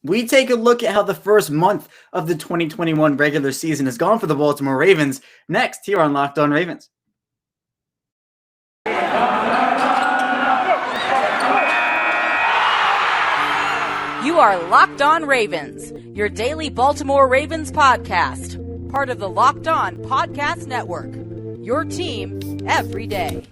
We take a look at how the first month of the 2021 regular season has gone for the Baltimore Ravens next here on Locked On Ravens. You are Locked On Ravens, your daily Baltimore Ravens podcast, part of the Locked On Podcast Network, your team every day.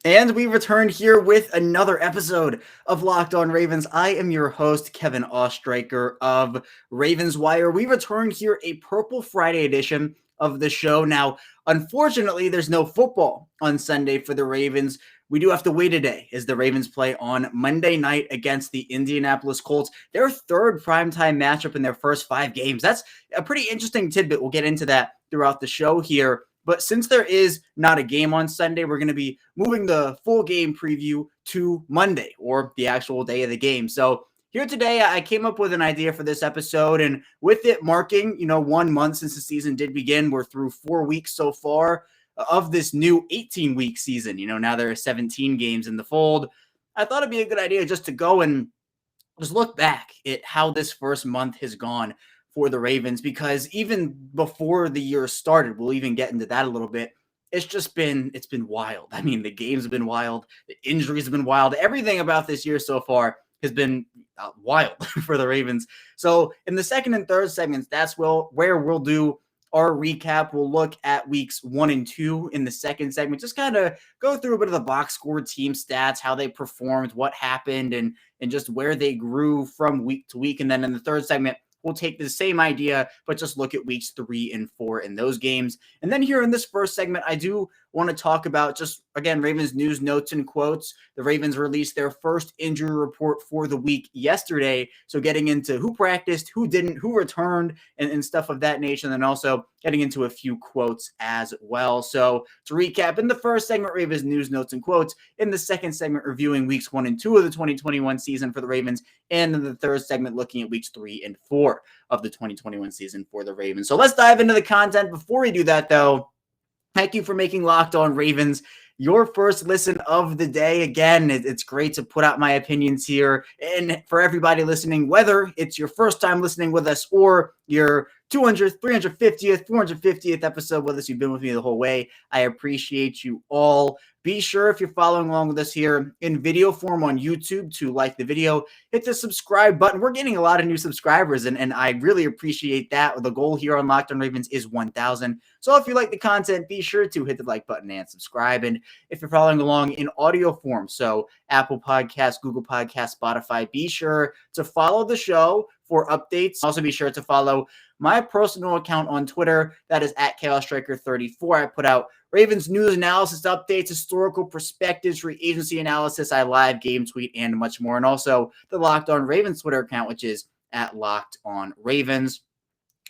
And we returned here with another episode of Locked On Ravens. I am your host, Kevin Ostreicher of Ravens Wire. We returned here a Purple Friday edition of the show. Now, unfortunately, there's no football on Sunday for the Ravens. We do have to wait a day as the Ravens play on Monday night against the Indianapolis Colts, their third primetime matchup in their first 5 games. That's a pretty interesting tidbit. We'll get into that throughout the show here. But since there is not a game on Sunday, we're going to be moving the full game preview to Monday, or the actual day of the game. So here today, I came up with an idea for this episode, and with it marking, 1 month since the season did begin, we're through 4 weeks so far of this new 18-week season. Now there are 17 games in the fold. I thought it'd be a good idea just to go and just look back at how this first month has gone for the Ravens, because even before the year started, we'll even get into that a little bit. It's been wild. I mean, the games have been wild. The injuries have been wild. Everything about this year so far has been wild for the Ravens. So in the second and third segments, that's where we'll do our recap. We'll look at weeks 1 and 2 in the second segment, just kind of go through a bit of the box score team stats, how they performed, what happened, and just where they grew from week to week. And then in the third segment, we'll take the same idea, but just look at weeks 3 and 4 in those games. And then here in this first segment, I do want to talk about just, again, Ravens news, notes, and quotes. The Ravens released their first injury report for the week yesterday. So getting into who practiced, who didn't, who returned, and stuff of that nature. And then also getting into a few quotes as well. So to recap, in the first segment, Ravens news, notes, and quotes. In the second segment, reviewing weeks 1 and 2 of the 2021 season for the Ravens. And in the third segment, looking at weeks 3 and 4 of the 2021 season for the Ravens. So let's dive into the content. Before we do that, though, thank you for making Locked On Ravens your first listen of the day. Again, it's great to put out my opinions here. And for everybody listening, whether it's your first time listening with us or your 200th, 350th, 450th episode with us, you've been with me the whole way, I appreciate you all. Be sure, if you're following along with us here in video form on YouTube, to like the video, hit the subscribe button. We're getting a lot of new subscribers, and I really appreciate that. The goal here on Locked On Ravens is 1,000. So if you like the content, be sure to hit the like button and subscribe. And if you're following along in audio form, so Apple Podcasts, Google Podcasts, Spotify, be sure to follow the show for updates. Also be sure to follow my personal account on Twitter. That is at ChaosStriker34. I put out Ravens news, analysis, updates, historical perspectives, free agency analysis. I live game tweet and much more. And also the Locked On Ravens Twitter account, which is at Locked On Ravens.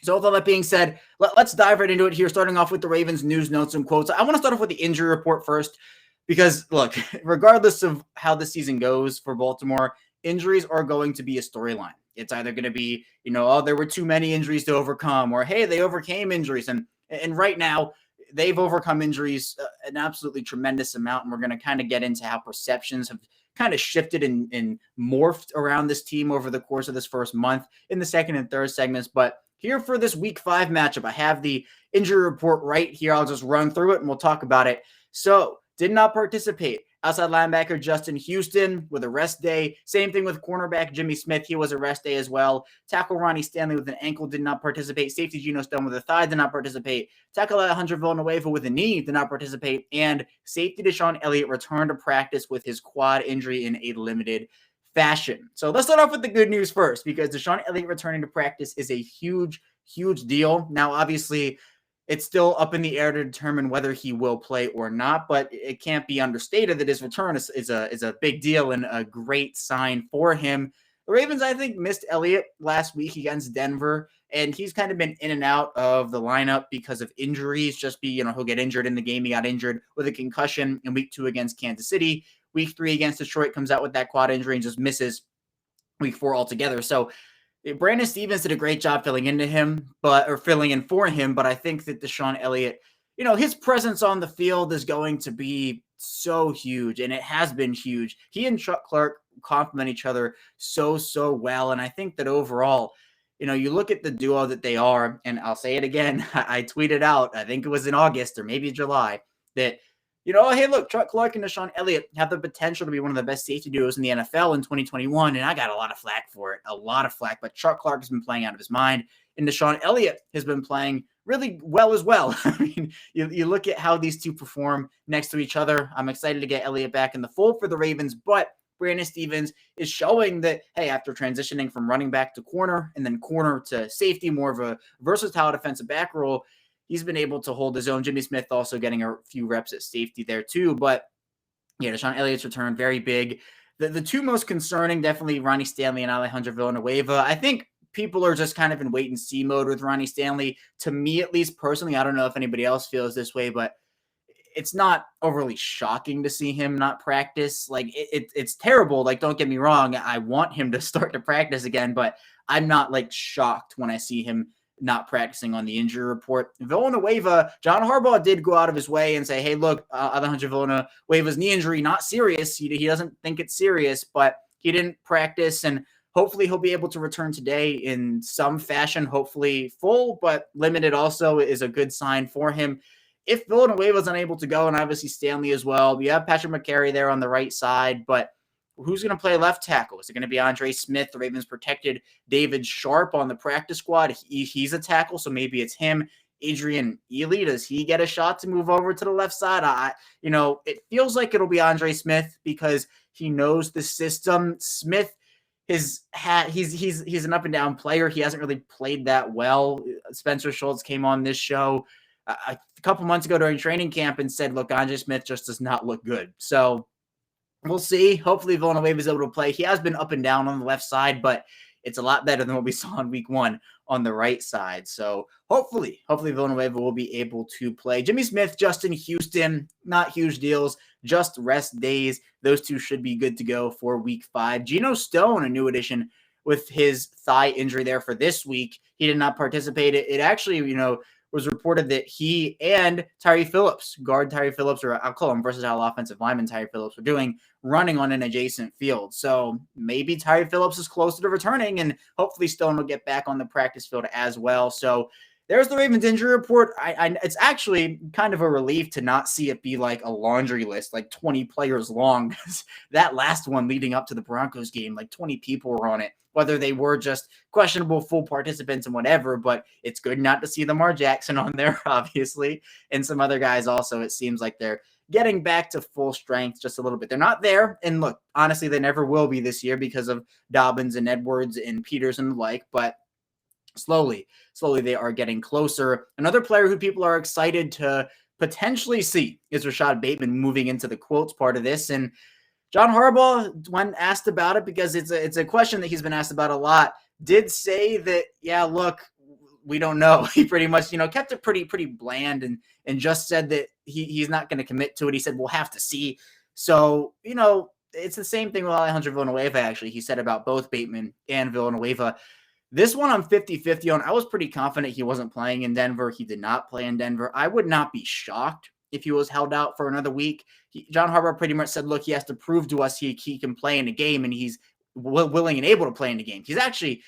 So with all that being said, let's dive right into it here, starting off with the Ravens news, notes, and quotes. I want to start off with the injury report first, because look, regardless of how the season goes for Baltimore, injuries are going to be a storyline. It's either going to be, there were too many injuries to overcome, or hey, they overcame injuries. And right now, they've overcome injuries an absolutely tremendous amount. And we're going to kind of get into how perceptions have kind of shifted and morphed around this team over the course of this first month in the second and third segments. But here for this week 5 matchup, I have the injury report right here. I'll just run through it and we'll talk about it. So did not participate. Outside linebacker Justin Houston with a rest day. Same thing with cornerback Jimmy Smith. He was a rest day as well. Tackle Ronnie Stanley with an ankle did not participate. Safety Geno Stone with a thigh did not participate. Tackle Alejandra Villanueva with a knee did not participate. And safety Deshaun Elliott returned to practice with his quad injury in a limited fashion. So let's start off with the good news first, because Deshaun Elliott returning to practice is a huge, huge deal. Now, obviously, it's still up in the air to determine whether he will play or not, but it can't be understated that his return is a big deal and a great sign for him. The Ravens, I think, missed Elliott last week against Denver, and he's kind of been in and out of the lineup because of injuries. He'll get injured in the game. He got injured with a concussion in week 2 against Kansas City. Week 3 against Detroit, comes out with that quad injury and just misses week 4 altogether. So Brandon Stevens did a great job filling in for him, but I think that Deshaun Elliott his presence on the field is going to be so huge, and it has been huge. He and Chuck Clark complement each other so well, and I think that overall, you look at the duo that they are, and I'll say it again. I tweeted out, I think it was in August or maybe July, that, hey, look, Chuck Clark and Deshaun Elliott have the potential to be one of the best safety duos in the NFL in 2021, and I got a lot of flack for it, but Chuck Clark has been playing out of his mind, and Deshaun Elliott has been playing really well as well. I mean, you look at how these two perform next to each other. I'm excited to get Elliott back in the fold for the Ravens, but Brandon Stephens is showing that, hey, after transitioning from running back to corner and then corner to safety, more of a versatile defensive back role, he's been able to hold his own. Jimmy Smith also getting a few reps at safety there too. But yeah, Deshaun Elliott's return, very big. The two most concerning, definitely Ronnie Stanley and Alejandra Villanueva. I think people are just kind of in wait and see mode with Ronnie Stanley. To me, at least personally, I don't know if anybody else feels this way, but it's not overly shocking to see him not practice. Like it's terrible. Like, don't get me wrong. I want him to start to practice again, but I'm not like shocked when I see him not practicing on the injury report. Villanueva, John Harbaugh did go out of his way and say, hey, look, Alejandro Villanueva's knee injury, not serious. He doesn't think it's serious, but he didn't practice, and hopefully he'll be able to return today in some fashion, hopefully full, but limited also is a good sign for him. If Villanueva is unable to go, and obviously Stanley as well, you have Patrick McCary there on the right side, but who's going to play left tackle? Is it going to be Andre Smith? The Ravens protected David Sharp on the practice squad. He's a tackle, so maybe it's him. Adrian Ely, does he get a shot to move over to the left side? It feels like it'll be Andre Smith because he knows the system. Smith, he's an up and down player. He hasn't really played that well. Spencer Schultz came on this show a couple months ago during training camp and said, look, Andre Smith just does not look good. So we'll see. Hopefully Villanueva is able to play. He has been up and down on the left side, but it's a lot better than what we saw in week 1 on the right side. So hopefully Villanueva will be able to play. Jimmy Smith, Justin Houston, not huge deals, just rest days. Those two should be good to go for week 5. Geno Stone, a new addition with his thigh injury there for this week. He did not participate. It actually, was reported that he and Tyree Phillips, guard Tyree Phillips, or I'll call him versatile offensive lineman Tyree Phillips, were running on an adjacent field. So maybe Tyree Phillips is closer to returning, and hopefully Stone will get back on the practice field as well. So there's the Ravens injury report. It's actually kind of a relief to not see it be like a laundry list, like 20 players long. That last one leading up to the Broncos game, like 20 people were on it, whether they were just questionable full participants and whatever, but it's good not to see Lamar Jackson on there, obviously, and some other guys also. It seems like they're getting back to full strength just a little bit. They're not there, and look, honestly, they never will be this year because of Dobbins and Edwards and Peters and the like, but slowly they are getting closer. Another player who people are excited to potentially see is Rashad Bateman moving into the quotes part of this. And John Harbaugh, when asked about it, because it's a question that he's been asked about a lot, did say that, yeah, look, we don't know. He pretty much, kept it pretty bland and just said that he's not going to commit to it. He said, we'll have to see. So, it's the same thing with Alejandro Villanueva, actually. He said about both Bateman and Villanueva. This one I'm 50-50 on. I was pretty confident he wasn't playing in Denver. He did not play in Denver. I would not be shocked if he was held out for another week. John Harbaugh pretty much said, look, he has to prove to us he can play in a game, and he's willing and able to play in the game. He's actually,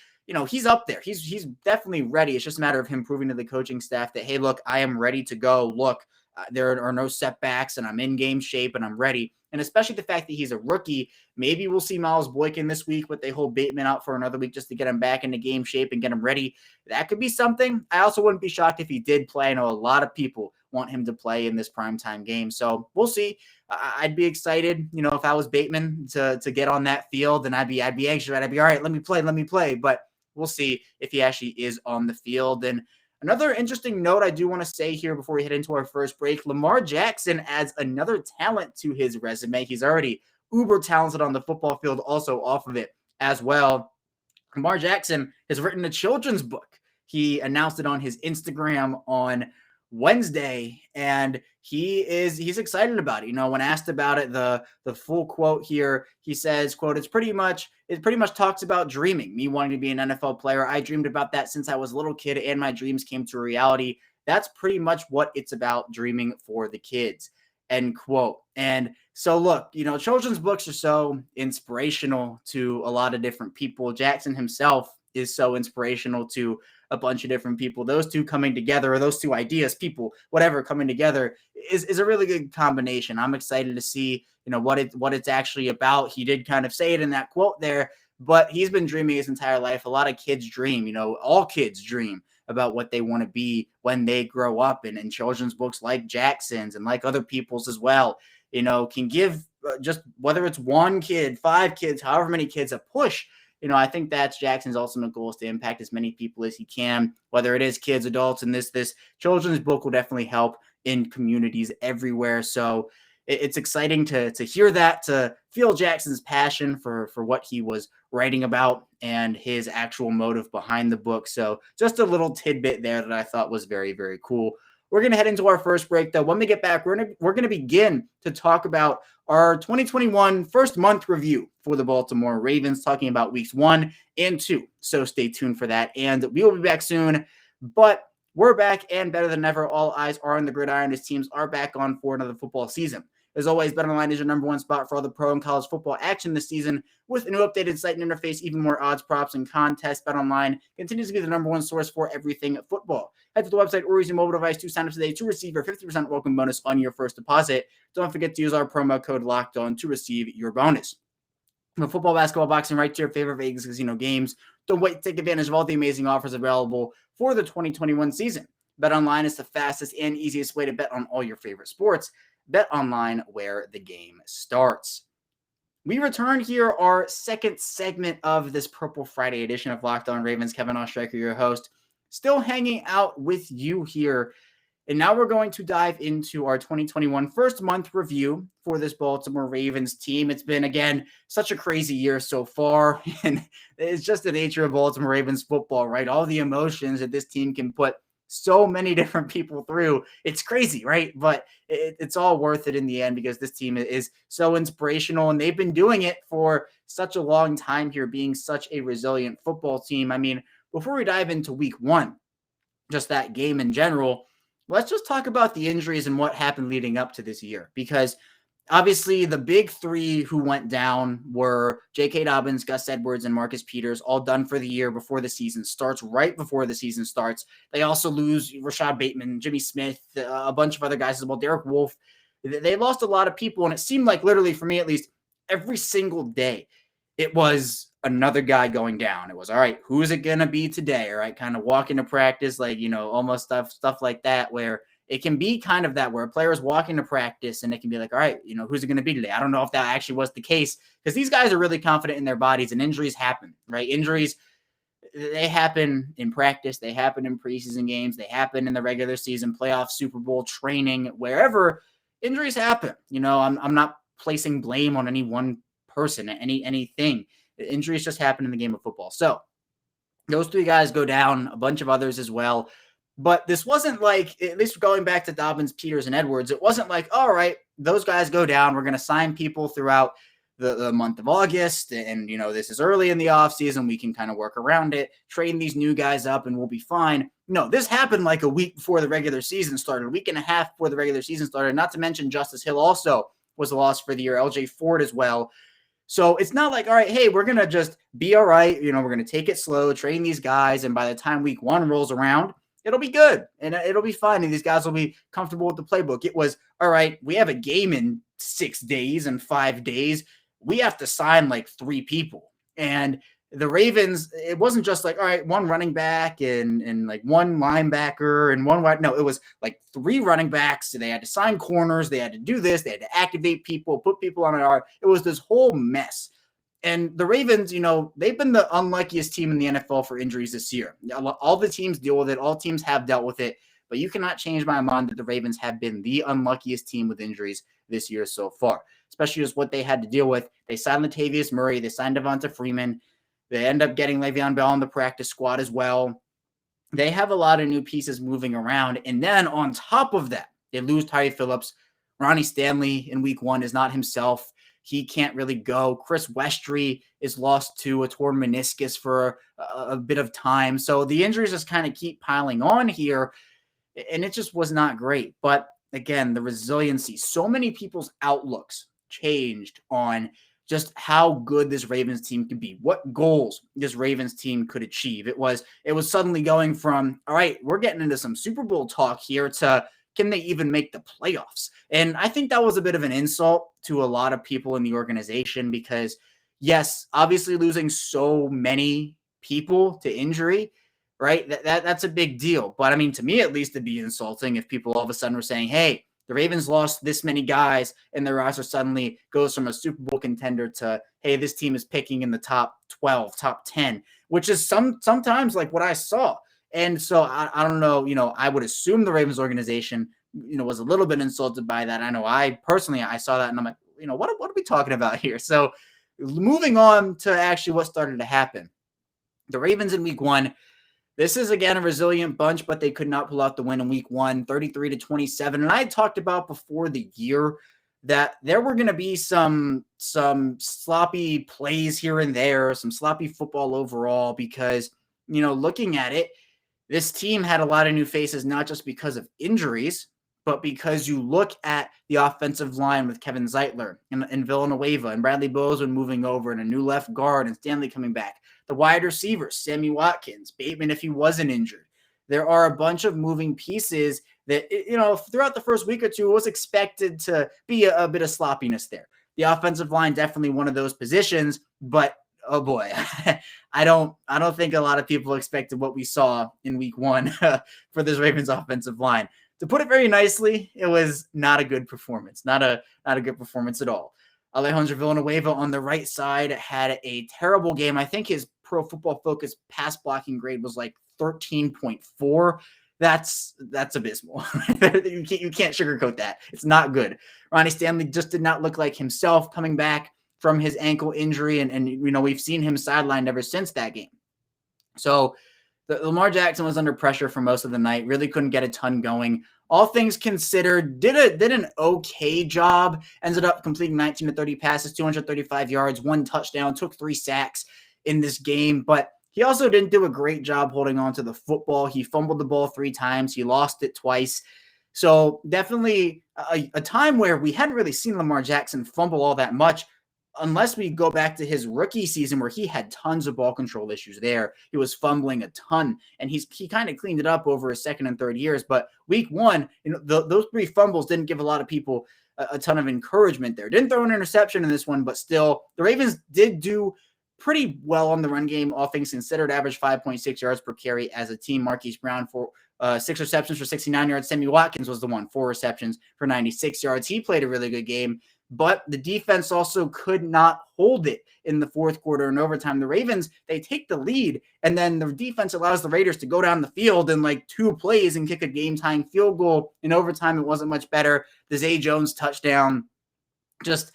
he's up there. He's definitely ready. It's just a matter of him proving to the coaching staff that, hey, look, I am ready to go. Look, there are no setbacks, and I'm in game shape, and I'm ready. And especially the fact that he's a rookie, maybe we'll see Miles Boykin this week, but they hold Bateman out for another week just to get him back into game shape and get him ready. That could be something. I also wouldn't be shocked if he did play. I know a lot of people want him to play in this primetime game. So we'll see. I'd be excited, if I was Bateman to get on that field, and I'd be anxious, right? I'd be, all right, let me play. But we'll see if he actually is on the field. And another interesting note I do want to say here before we head into our first break, Lamar Jackson adds another talent to his resume. He's already uber talented on the football field, also off of it as well. Lamar Jackson has written a children's book. He announced it on his Instagram on Wednesday, and he's excited about it. When asked about it, the full quote here, he says, quote, it pretty much talks about dreaming, me wanting to be an NFL player. I dreamed about that since I was a little kid, and my dreams came to reality. That's pretty much what it's about, dreaming for the kids, end quote. And so look, children's books are so inspirational to a lot of different people. Jackson himself is so inspirational to a bunch of different people. Those two coming together, or those two ideas, people, whatever, coming together is a really good combination. I'm excited to see, what it's actually about. He did kind of say it in that quote there, but he's been dreaming his entire life. A lot of kids dream, all kids dream about what they want to be when they grow up. And children's books like Jackson's and like other people's as well, can give just whether it's one kid, 5 kids, however many kids, a push. I think that's Jackson's ultimate goal, is to impact as many people as he can, whether it is kids, adults, and this children's book will definitely help in communities everywhere. So it's exciting to hear that, to feel Jackson's passion for what he was writing about and his actual motive behind the book. So just a little tidbit there that I thought was very, very cool. We're going to head into our first break, though. When we get back, we're going to begin to talk about our 2021 first month review for the Baltimore Ravens, talking about weeks 1 and 2. So stay tuned for that. And we will be back soon. But we're back and better than ever. All eyes are on the gridiron as teams are back on for another football season. As always, BetOnline is your number one spot for all the pro and college football action this season. With a new updated site and interface, even more odds, props, and contests, BetOnline continues to be the number one source for everything football. Head to the website or use your mobile device to sign up today to receive your 50% welcome bonus on your first deposit. Don't forget to use our promo code LOCKEDON to receive your bonus. From football, basketball, boxing, right to your favorite Vegas casino games, don't wait to take advantage of all the amazing offers available for the 2021 season. BetOnline is the fastest and easiest way to bet on all your favorite sports. BetOnline, where the game starts. We return here, our second segment of this Purple Friday edition of Locked On Ravens. Kevin Oestreicher, your host, still hanging out with you here. And now we're going to dive into our 2021 first month review for this Baltimore Ravens team. It's been, again, such a crazy year so far. And it's just the nature of Baltimore Ravens football, right? All the emotions that this team can put so many different people through. It's crazy, right? But it's all worth it in the end, because this team is so inspirational, and they've been doing it for such a long time here, being such a resilient football team. I mean, before we dive into week 1, just that game in general, let's just talk about the injuries and what happened leading up to this year, because obviously the big 3 who went down were J.K. Dobbins, Gus Edwards, and Marcus Peters, all done for the year before the season starts, right before the season starts. They also lose Rashad Bateman, Jimmy Smith, a bunch of other guys as well, Derek Wolfe. They lost a lot of people, and it seemed like, literally for me at least, every single day it was another guy going down. It was, all right, who is it going to be today? All right, kind of walk into practice, like, almost stuff like that, where it can be kind of that, where a player is walking to practice and it can be like, all right, who's it going to be today? I don't know if that actually was the case, because these guys are really confident in their bodies, and injuries happen, right? Injuries, they happen in practice. They happen in preseason games. They happen in the regular season, playoff, Super Bowl, training, wherever injuries happen. I'm not placing blame on any one person, anything. Injuries just happen in the game of football. So those 3 guys go down, a bunch of others as well. But this wasn't like, at least going back to Dobbins, Peters, and Edwards, it wasn't like, all right, those guys go down, we're going to sign people throughout the month of August, and, this is early in the offseason, we can kind of work around it, train these new guys up, and we'll be fine. No, this happened like a week before the regular season started, a week and a half before the regular season started, not to mention Justice Hill also was a loss for the year, LJ Ford as well. So it's not like, all right, hey, we're going to just be all right, we're going to take it slow, train these guys, and by the time week 1 rolls around, it'll be good, and it'll be fine, and these guys will be comfortable with the playbook. It was, all right, we have a game in 6 days and 5 days. We have to sign like 3 people. And the Ravens, it wasn't just like, all right, 1 running back and like 1 linebacker and 1 wide. No, it was like 3 running backs. So they had to sign corners. They had to do this. They had to activate people, put people on IR. It was this whole mess. And the Ravens, they've been the unluckiest team in the NFL for injuries this year. All the teams deal with it. All teams have dealt with it. But you cannot change my mind that the Ravens have been the unluckiest team with injuries this year so far, especially just what they had to deal with. They signed Latavius Murray. They signed Devonta Freeman. They end up getting Le'Veon Bell on the practice squad as well. They have a lot of new pieces moving around. And then on top of that, they lose Tyree Phillips. Ronnie Stanley in week 1 is not himself. He can't really go. Chris Westry is lost to a torn meniscus for a bit of time. So the injuries just kind of keep piling on here. and it just was not great. But again, the resiliency, so many people's outlooks changed on just how good this Ravens team could be, what goals this Ravens team could achieve. It was suddenly going from, all right, we're getting into some Super Bowl talk here, to can they even make the playoffs? And I think that was a bit of an insult to a lot of people in the organization, because yes, obviously losing so many people to injury, right? That's a big deal. But I mean, to me at least, it'd be insulting if people all of a sudden were saying, hey, the Ravens lost this many guys and their roster suddenly goes from a Super Bowl contender to, hey, this team is picking in the top 12, top 10, which is sometimes like what I saw. And so I don't know, I would assume the Ravens organization, was a little bit insulted by that. I know I personally saw that and I'm like, what are we talking about here? So moving on to actually what started to happen. The Ravens in week 1, this is, again, a resilient bunch, but they could not pull out the win in week 1, 33-27. And I had talked about before the year that there were going to be some sloppy plays here and there, some sloppy football overall, because, looking at it, this team had a lot of new faces, not just because of injuries, but because you look at the offensive line with Kevin Zeitler and Villanueva and Bradley Bozeman moving over and a new left guard and Stanley coming back. The wide receivers, Sammy Watkins, Bateman if he wasn't injured. There are a bunch of moving pieces that, throughout the first week or two, it was expected to be a bit of sloppiness there. The offensive line, definitely one of those positions, but oh boy, I don't think a lot of people expected what we saw in week 1 for this Ravens offensive line. To put it very nicely, it was not a good performance. Not a good performance at all. Alejandra Villanueva on the right side had a terrible game. I think his Pro Football Focus pass blocking grade was like 13.4. That's abysmal. You can't sugarcoat that. It's not good. Ronnie Stanley just did not look like himself coming back from his ankle injury, and we've seen him sidelined ever since that game. So Lamar Jackson was under pressure for most of the night, really couldn't get a ton going. All things considered, did an okay job, ended up completing 19 to 30 passes, 235 yards, 1 touchdown, took 3 sacks in this game, but he also didn't do a great job holding on to the football. He fumbled the ball 3 times. He lost it twice. So definitely a time where we hadn't really seen Lamar Jackson fumble all that much, unless we go back to his rookie season where he had tons of ball control issues there. He was fumbling a ton, and he kind of cleaned it up over his second and third years. But week 1, those 3 fumbles didn't give a lot of people a ton of encouragement there. Didn't throw an interception in this one, but still, the Ravens did do pretty well on the run game, all things considered. Average 5.6 yards per carry as a team. Marquise Brown for 6 receptions for 69 yards. Sammy Watkins was the one, 4 receptions for 96 yards. He played a really good game. But the defense also could not hold it in the fourth quarter and overtime. The Ravens, they take the lead, and then the defense allows the Raiders to go down the field in like 2 plays and kick a game-tying field goal. In overtime, it wasn't much better. The Zay Jones touchdown, just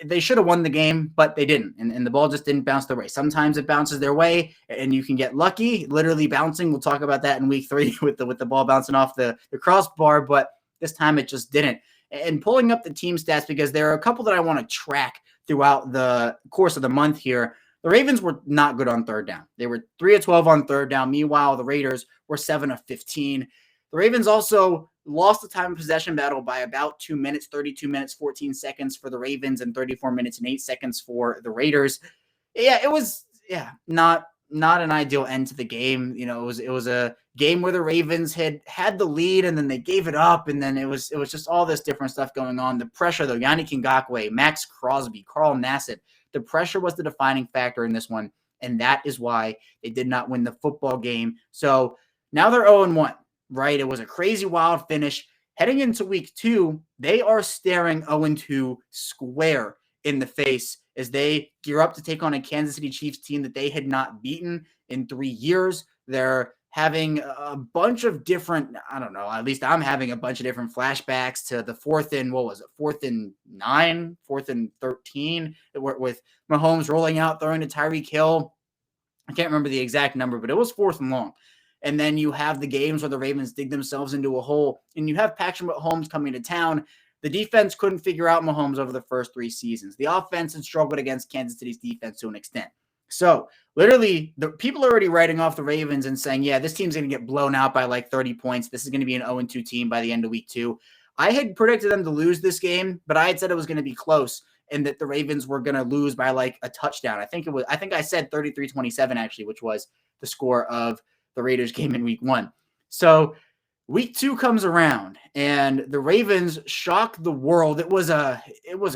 they should have won the game, but they didn't. And the ball just didn't bounce their way. Sometimes it bounces their way, and you can get lucky, literally bouncing. We'll talk about that in week 3 with the ball bouncing off the crossbar, but this time it just didn't. And pulling up the team stats, because there are a couple that I want to track throughout the course of the month here. The Ravens were not good on third down. They were 3 of 12 on third down. Meanwhile, the Raiders were 7 of 15. The Ravens also lost the time of possession battle by about 2 minutes, 32 minutes, 14 seconds for the Ravens, and 34 minutes and 8 seconds for the Raiders. Yeah, it was not an ideal end to the game. It was a game where the Ravens had the lead, and then they gave it up, and then it was just all this different stuff going on. The pressure, though, Yannick Ngakoue, Max Crosby, Carl Nassib, the pressure was the defining factor in this one, and that is why they did not win the football game. So now they're 0-1, right? It was a crazy wild finish. Heading into week 2, they are staring 0-2 square in the face as they gear up to take on a Kansas City Chiefs team that they had not beaten in 3 years. They're having a bunch of different, I don't know, at least I'm having a bunch of different flashbacks to the 4th and 9, 4th and 13, with Mahomes rolling out, throwing to Tyreek Hill. I can't remember the exact number, but it was 4th and long. And then you have the games where the Ravens dig themselves into a hole, and you have Patrick Mahomes coming to town. The defense couldn't figure out Mahomes over the first 3 seasons. The offense had struggled against Kansas City's defense to an extent. So literally the people are already writing off the Ravens and saying, yeah, this team's going to get blown out by like 30 points. This is going to be an 0-2 team by the end of week 2. I had predicted them to lose this game, but I had said it was going to be close and that the Ravens were going to lose by like a touchdown. I think I said 33-27 actually, which was the score of the Raiders game in week 1. So week 2 comes around and the Ravens shock the world. It was a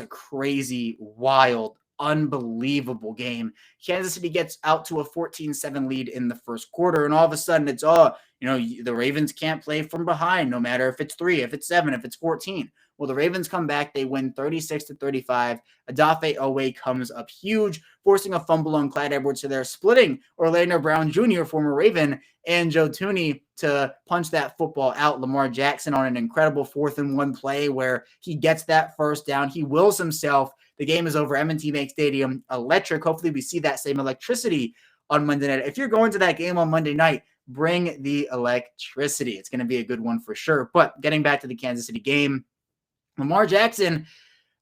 crazy, wild, unbelievable game. Kansas City gets out to a 14-7 lead in the first quarter, and all of a sudden it's, the Ravens can't play from behind no matter if it's 3, if it's 7, if it's 14. Well, the Ravens come back. They win 36-35. Odafe Owe comes up huge, forcing a fumble on Clyde Edwards. So they're splitting Orlando Brown Jr., former Raven, and Joe Thuney to punch that football out. Lamar Jackson on an incredible 4th-and-1 play where he gets that first down. He wills himself. The game is over. M&T Bank Stadium, electric. Hopefully we see that same electricity on Monday night. If you're going to that game on Monday night, bring the electricity. It's going to be a good one for sure. But getting back to the Kansas City game, Lamar Jackson,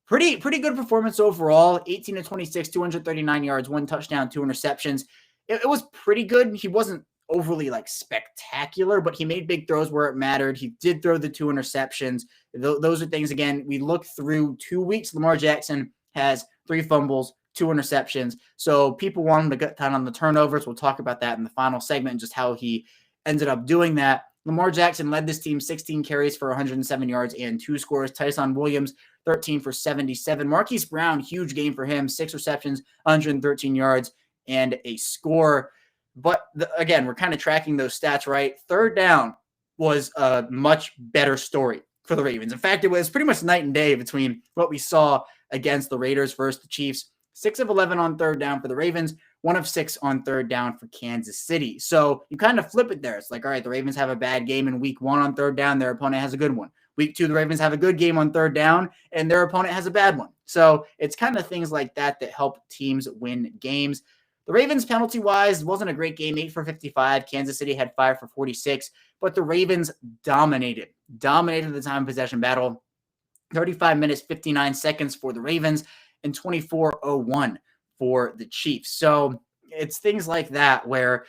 pretty good performance overall. 18-26, 239 yards, 1 touchdown, 2 interceptions. It was pretty good. He wasn't overly like spectacular, but he made big throws where it mattered. He did throw the 2 interceptions. Those are things, again, we look through 2 weeks. Lamar Jackson has 3 fumbles, 2 interceptions. So people want him to get down on the turnovers. We'll talk about that in the final segment and just how he ended up doing that. Lamar Jackson led this team 16 carries for 107 yards and 2 scores. Tyson Williams, 13 for 77. Marquise Brown, huge game for him, 6 receptions, 113 yards, and a score. But again, we're kind of tracking those stats, right? Third down was a much better story for the Ravens. In fact, it was pretty much night and day between what we saw against the Raiders versus the Chiefs. 6 of 11 on third down for the Ravens, 1 of 6 on third down for Kansas City. So you kind of flip it there. It's like, all right, the Ravens have a bad game in week 1 on third down. Their opponent has a good one. Week 2, the Ravens have a good game on third down, and their opponent has a bad one. So it's kind of things like that that help teams win games. The Ravens, penalty-wise, wasn't a great game, 8 for 55. Kansas City had 5 for 46, but the Ravens dominated the time of possession battle. 35 minutes, 59 seconds for the Ravens, and 24:01 for the Chiefs. So it's things like that where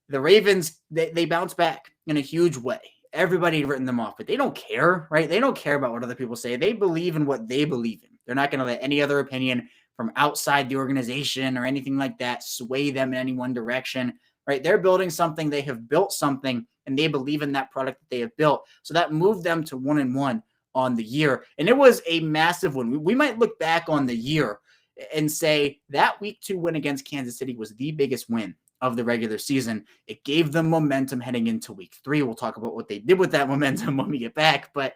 the Ravens, they bounce back in a huge way. Everybody had written them off, but they don't care, right? They don't care about what other people say. They believe in what they believe in. They're not going to let any other opinion from outside the organization or anything like that sway them in any one direction, right? They're building something. They have built something, and they believe in that product that they have built. So that moved them to 1-1 on the year. And it was a massive one. We might look back on the year and say that week 2 win against Kansas City was the biggest win of the regular season. It gave them momentum heading into week 3. We'll talk about what they did with that momentum when we get back, but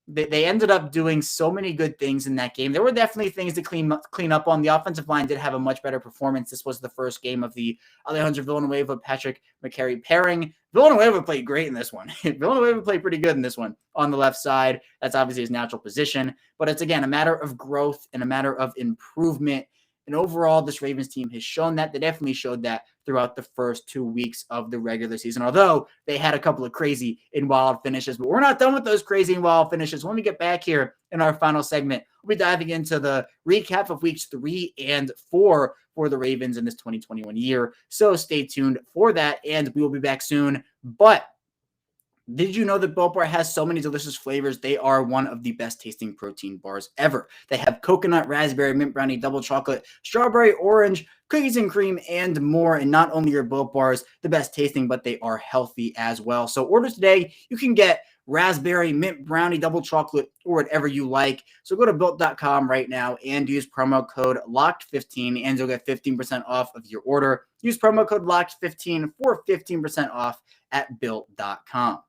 they ended up doing so many good things in that game. There were definitely things to clean up on. The offensive line did have a much better performance. This was the first game of the Alejandra Villanueva, Patrick McCary pairing. Villanueva played great in this one. Villanueva played pretty good in this one on the left side. That's obviously his natural position, but it's, again, a matter of growth and a matter of improvement. And overall, this Ravens team has shown that. They definitely showed that throughout the first 2 weeks of the regular season, although they had a couple of crazy and wild finishes. But we're not done with those crazy and wild finishes. When we get back here in our final segment, we'll be diving into the recap of weeks 3 and 4 for the Ravens in this 2021 year. So stay tuned for that, and we will be back soon. But did you know that Built Bar has so many delicious flavors? They are one of the best tasting protein bars ever. They have coconut, raspberry, mint brownie, double chocolate, strawberry, orange, cookies and cream, and more. And not only are Built Bars the best tasting, but they are healthy as well. So order today. You can get raspberry, mint brownie, double chocolate, or whatever you like. So go to Built.com right now and use promo code LOCKED15 and you'll get 15% off of your order. Use promo code LOCKED15 for 15% off at Built.com.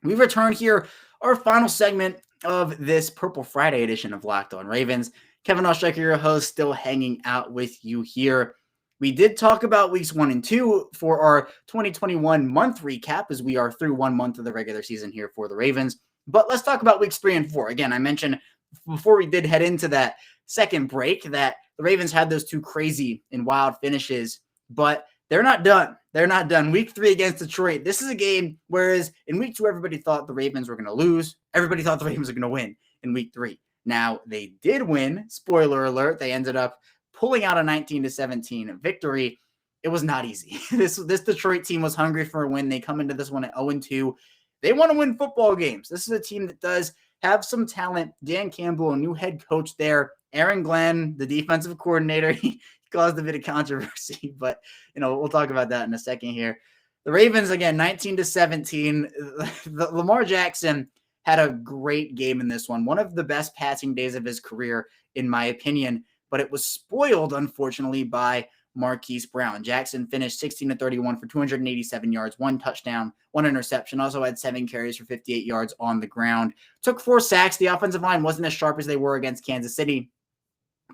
We return here, our final segment of this Purple Friday edition of Locked On Ravens. Kevin Oestreicher, your host, still hanging out with you here. We did talk about weeks 1 and 2 for our 2021 month recap, as we are through 1 month of the regular season here for the Ravens. But let's talk about weeks 3 and 4. Again, I mentioned before we did head into that second break that the Ravens had those 2 crazy and wild finishes, but they're not done. They're not done. Week 3 against Detroit. This is a game, whereas in week 2, everybody thought the Ravens were going to lose. Everybody thought the Ravens were going to win in week 3. Now, they did win. Spoiler alert. They ended up pulling out a 19-17 victory. It was not easy. This Detroit team was hungry for a win. They come into this one at 0-2. They want to win football games. This is a team that does have some talent. Dan Campbell, a new head coach there. Aaron Glenn, the defensive coordinator, he caused a bit of controversy, but we'll talk about that in a second here. The Ravens, again, 19-17. Lamar Jackson had a great game in this one of the best passing days of his career, in my opinion, but it was spoiled, unfortunately, by Marquise Brown. Jackson finished 16-31 for 287 yards, 1 touchdown, 1 interception, also had 7 carries for 58 yards on the ground. Took 4 sacks. The offensive line wasn't as sharp as they were against Kansas City,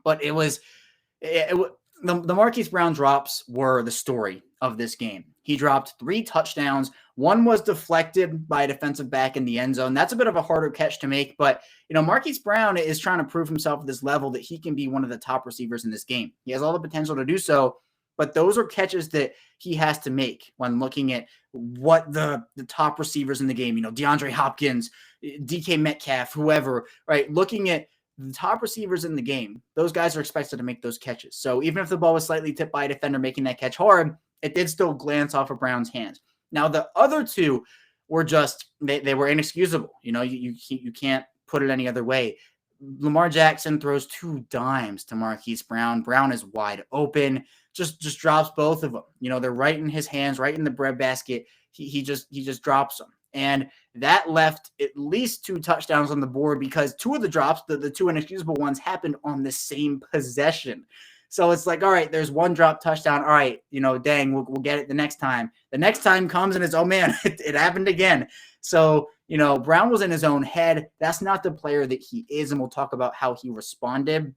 but the Marquise Brown drops were the story of this game. He dropped 3 touchdowns. 1 was deflected by a defensive back in the end zone. That's a bit of a harder catch to make, but Marquise Brown is trying to prove himself at this level that he can be one of the top receivers in this game. He has all the potential to do so, but those are catches that he has to make when looking at what the top receivers in the game, DeAndre Hopkins, DK Metcalf, whoever, right? Looking at the top receivers in the game, those guys are expected to make those catches. So even if the ball was slightly tipped by a defender making that catch hard, it did still glance off of Brown's hands. Now, the other 2 were just, they were inexcusable. You can't put it any other way. Lamar Jackson throws 2 dimes to Marquise Brown. Brown is wide open, just drops both of them. They're right in his hands, right in the breadbasket. He just drops them. And that left at least 2 touchdowns on the board because 2 of the drops, the 2 inexcusable ones, happened on the same possession. So it's like, all right, there's 1 drop touchdown. All right, dang, we'll get it the next time. The next time comes and it's, oh man, it happened again. So, Brown was in his own head. That's not the player that he is. And we'll talk about how he responded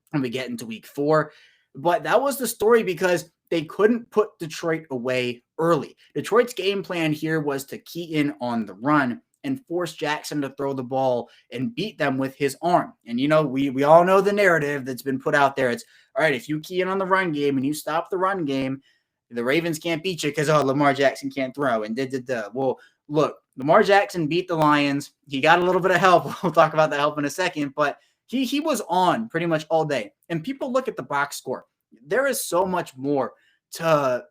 when we get into week 4. But that was the story because they couldn't put Detroit away early. Detroit's game plan here was to key in on the run and force Jackson to throw the ball and beat them with his arm. And, we all know the narrative that's been put out there. It's, all right, if you key in on the run game and you stop the run game, the Ravens can't beat you because, Lamar Jackson can't throw. And Well, look, Lamar Jackson beat the Lions. He got a little bit of help. We'll talk about that help in a second. But he was on pretty much all day. And people look at the box score. There is so much more to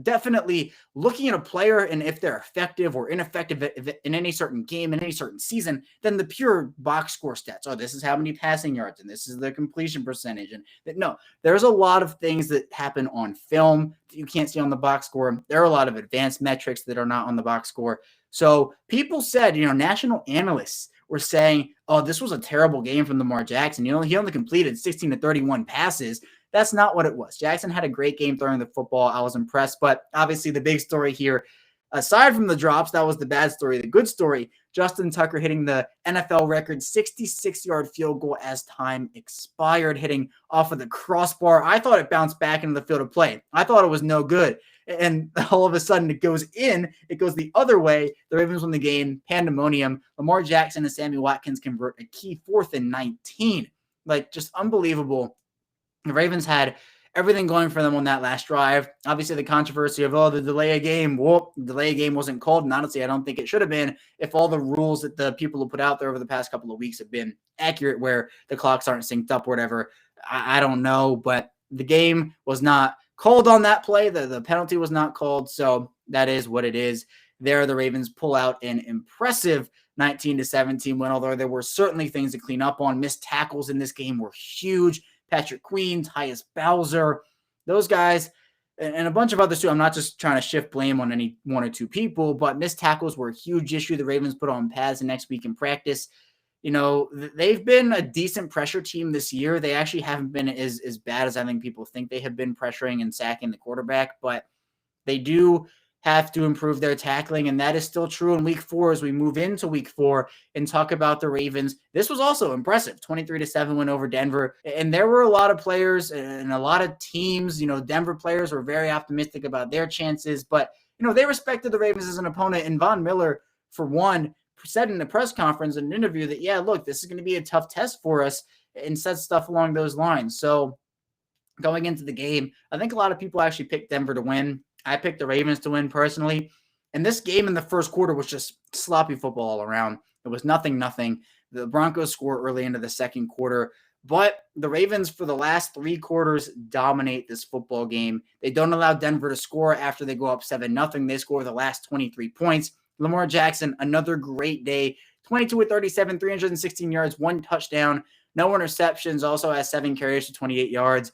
definitely looking at a player and if they're effective or ineffective in any certain game, in any certain season, than the pure box score stats. Oh, this is how many passing yards and this is the completion percentage. And no, there's a lot of things that happen on film that you can't see on the box score. There are a lot of advanced metrics that are not on the box score. So people said, national analysts were saying, oh, this was a terrible game from Lamar Jackson. He only completed 16-31 passes. That's not what it was. Jackson had a great game throwing the football. I was impressed. But obviously the big story here, aside from the drops, that was the bad story. The good story, Justin Tucker hitting the NFL record 66-yard field goal as time expired, hitting off of the crossbar. I thought it bounced back into the field of play. I thought it was no good. And all of a sudden it goes in. It goes the other way. The Ravens win the game. Pandemonium. Lamar Jackson and Sammy Watkins convert a key 4th and 19. Just unbelievable. The Ravens had everything going for them on that last drive. Obviously, the controversy of, the delay of game. Well, the delay of game wasn't called, and honestly, I don't think it should have been if all the rules that the people have put out there over the past couple of weeks have been accurate, where the clocks aren't synced up or whatever. I don't know, but the game was not called on that play. The penalty was not called, so that is what it is. There, the Ravens pull out an impressive 19-17 win, although there were certainly things to clean up on. Missed tackles in this game were huge. Patrick Queen, Tyus Bowser, those guys, and a bunch of others too. I'm not just trying to shift blame on any 1 or 2 people, but missed tackles were a huge issue. The Ravens put on pads the next week in practice. They've been a decent pressure team this year. They actually haven't been as bad as I think people think they have been pressuring and sacking the quarterback, but they do have to improve their tackling, and that is still true in week 4 as we move into week 4 and talk about the Ravens. This was also impressive, 23-7 win over Denver, and there were a lot of players and a lot of teams, Denver players were very optimistic about their chances, but, they respected the Ravens as an opponent, and Von Miller, for one, said in the press conference in an interview that, yeah, look, this is going to be a tough test for us, and said stuff along those lines. So going into the game, I think a lot of people actually picked Denver to win. I picked the Ravens to win personally. And this game in the first quarter was just sloppy football all around. It was nothing. The Broncos score early into the second quarter. But the Ravens, for the last 3 quarters, dominate this football game. They don't allow Denver to score after they go up 7-0. They score the last 23 points. Lamar Jackson, another great day. 22 of 37, 316 yards, 1 touchdown, no interceptions, also has 7 carries for 28 yards.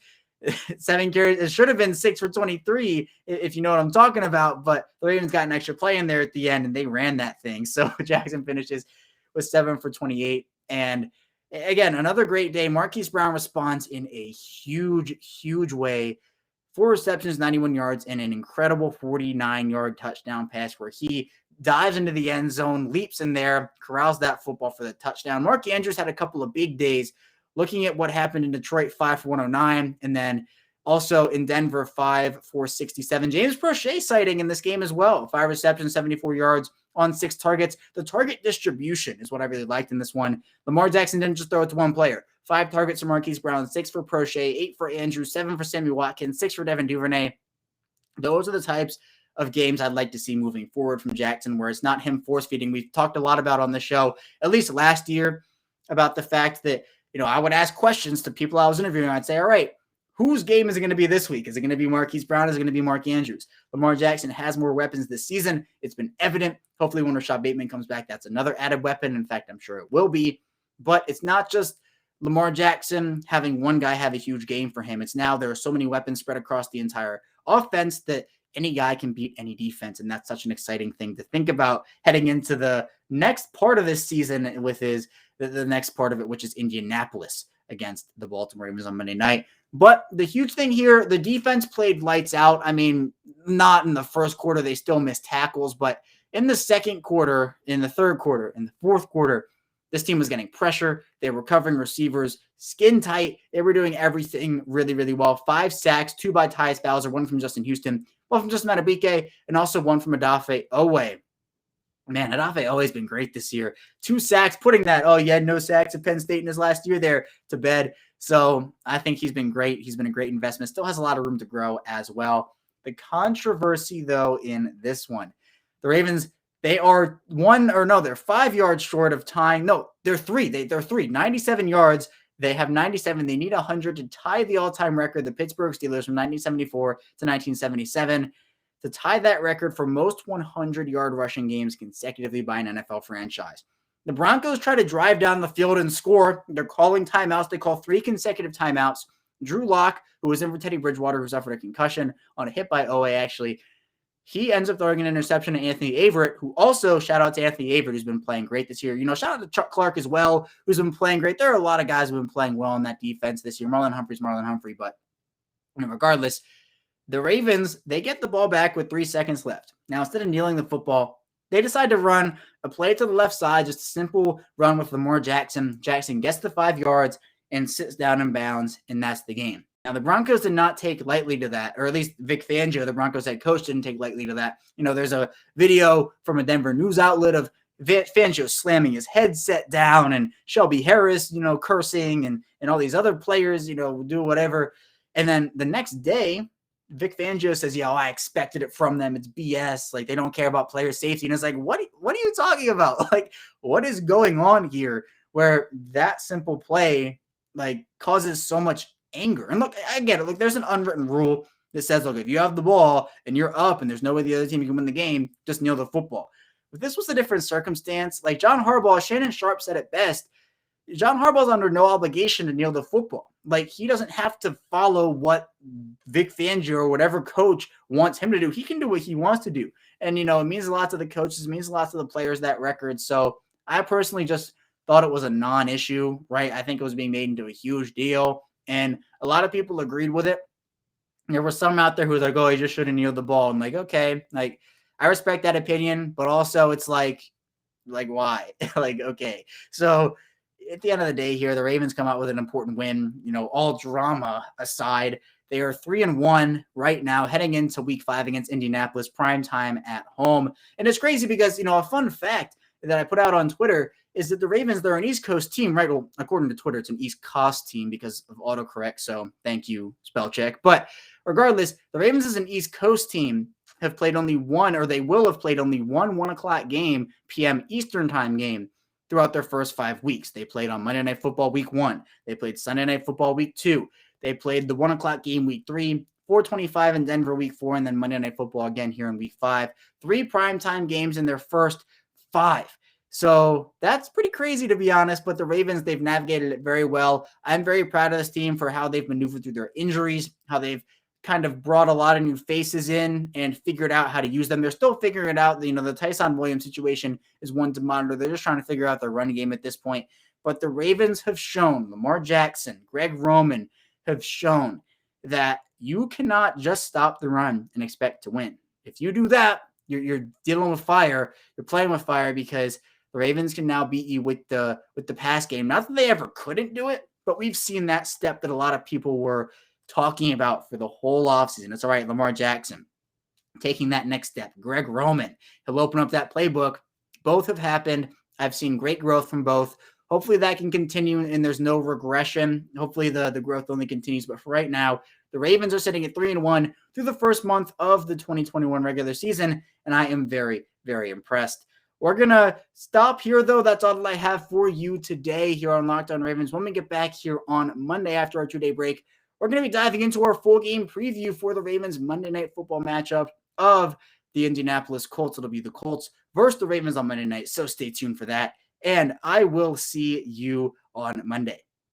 7 carries. It should have been 6 for 23, if you know what I'm talking about. But the Ravens got an extra play in there at the end, and they ran that thing. So Jackson finishes with 7 for 28. And again, another great day. Marquise Brown responds in a huge, huge way. 4 receptions, 91 yards, and an incredible 49-yard touchdown pass where he dives into the end zone, leaps in there, corrals that football for the touchdown. Mark Andrews had a couple of big days. Looking at what happened in Detroit, 5 for 109, and then also in Denver, 5 for 67. James Prochet sighting in this game as well. 5 receptions, 74 yards on 6 targets. The target distribution is what I really liked in this one. Lamar Jackson didn't just throw it to one player. 5 targets for Marquise Brown, 6 for Prochet, 8 for Andrews, 7 for Sammy Watkins, 6 for Devin Duvernay. Those are the types of games I'd like to see moving forward from Jackson, where it's not him force-feeding. We've talked a lot about on the show, at least last year, about the fact that, I would ask questions to people I was interviewing. I'd say, all right, whose game is it going to be this week? Is it going to be Marquise Brown? Is it going to be Mark Andrews? Lamar Jackson has more weapons this season. It's been evident. Hopefully when Rashad Bateman comes back, that's another added weapon. In fact, I'm sure it will be. But it's not just Lamar Jackson having one guy have a huge game for him. It's now there are so many weapons spread across the entire offense that any guy can beat any defense. And that's such an exciting thing to think about heading into the next part of this season with the next part of it, which is Indianapolis against the Baltimore Ravens on Monday night. But the huge thing here, the defense played lights out. I mean, not in the first quarter. They still missed tackles. But in the second quarter, in the third quarter, in the fourth quarter, this team was getting pressure. They were covering receivers skin tight. They were doing everything really, really well. 5 sacks, 2 by Tyus Bowser, 1 from Justin Houston, 1 from Justin Madubuike, and also 1 from Odafe Owe. Man, Odafe Owe's been great this year. 2 sacks, putting that, no sacks at Penn State in his last year there to bed. So I think he's been great. He's been a great investment. Still has a lot of room to grow as well. The controversy, though, in this one, the Ravens, they're 5 yards short of tying. No, they're 3. They're 3. 97 yards. They have 97. They need 100 to tie the all-time record, the Pittsburgh Steelers, from 1974 to 1977. To tie that record for most 100-yard rushing games consecutively by an NFL franchise. The Broncos try to drive down the field and score. They're calling timeouts. They call 3 consecutive timeouts. Drew Lock, who was in for Teddy Bridgewater, who suffered a concussion on a hit by Owe, actually, he ends up throwing an interception to Anthony Averett, who also, shout out to Anthony Averett, who's been playing great this year. Shout out to Chuck Clark as well, who's been playing great. There are a lot of guys who have been playing well in that defense this year. Marlon Humphrey, but regardless, the Ravens, they get the ball back with 3 seconds left. Now, instead of kneeling the football, they decide to run a play to the left side, just a simple run with Lamar Jackson. Jackson gets the 5 yards and sits down in bounds, and that's the game. Now, the Broncos did not take lightly to that, or at least Vic Fangio, the Broncos head coach, didn't take lightly to that. There's a video from a Denver news outlet of Fangio slamming his headset down and Shelby Harris, cursing and all these other players, do whatever. And then the next day, Vic Fangio says, I expected it from them. It's BS. Like, they don't care about player safety. And it's like, what are you talking about? Like, what is going on here where that simple play, causes so much anger? And look, I get it. Look, there's an unwritten rule that says, look, if you have the ball and you're up and there's no way the other team can win the game, just kneel the football. But this was a different circumstance. Like John Harbaugh, Shannon Sharp said it best. John Harbaugh's under no obligation to kneel the football. Like, he doesn't have to follow what Vic Fangio or whatever coach wants him to do. He can do what he wants to do. And, it means a lot to the coaches, it means a lot to the players, that record. So I personally just thought it was a non-issue, right? I think it was being made into a huge deal. And a lot of people agreed with it. There were some out there who was like, he just shouldn't kneel the ball. I'm like, okay, I respect that opinion, but also it's like why? Okay. So at the end of the day here, the Ravens come out with an important win. All drama aside, they are 3-1 right now, heading into week 5 against Indianapolis, prime time at home. And it's crazy because, a fun fact that I put out on Twitter is that the Ravens, they're an East Coast team, right? Well, according to Twitter, it's an East Coast team because of autocorrect. So thank you, spell check. But regardless, the Ravens is an East Coast team, have played only one, or they will have played only one 1 o'clock game, PM Eastern time game throughout their first 5 weeks. They played on Monday Night Football week 1. They played Sunday Night Football week 2. They played the 1 o'clock game week 3, 4:25 in Denver week 4, and then Monday Night Football again here in week 5. 3 primetime games in their first 5. So that's pretty crazy, to be honest, but the Ravens, they've navigated it very well. I'm very proud of this team for how they've maneuvered through their injuries, how they've kind of brought a lot of new faces in and figured out how to use them. They're still figuring it out. The Tyson Williams situation is one to monitor. They're just trying to figure out their running game at this point. But the Ravens have shown, Lamar Jackson, Greg Roman have shown that you cannot just stop the run and expect to win. If you do that, you're dealing with fire. You're playing with fire, because the Ravens can now beat you with the pass game. Not that they ever couldn't do it, but we've seen that step that a lot of people were talking about for the whole offseason. It's all right, Lamar Jackson taking that next step. Greg Roman, he'll open up that playbook. Both have happened. I've seen great growth from both. Hopefully that can continue and there's no regression. Hopefully the growth only continues. But for right now, the Ravens are sitting at 3-1 through the first month of the 2021 regular season, and I am very, very impressed. We're going to stop here, though. That's all that I have for you today here on Locked On Ravens. When we get back here on Monday after our 2-day break, we're going to be diving into our full game preview for the Ravens Monday Night Football matchup of the Indianapolis Colts. It'll be the Colts versus the Ravens on Monday night, so stay tuned for that. And I will see you on Monday.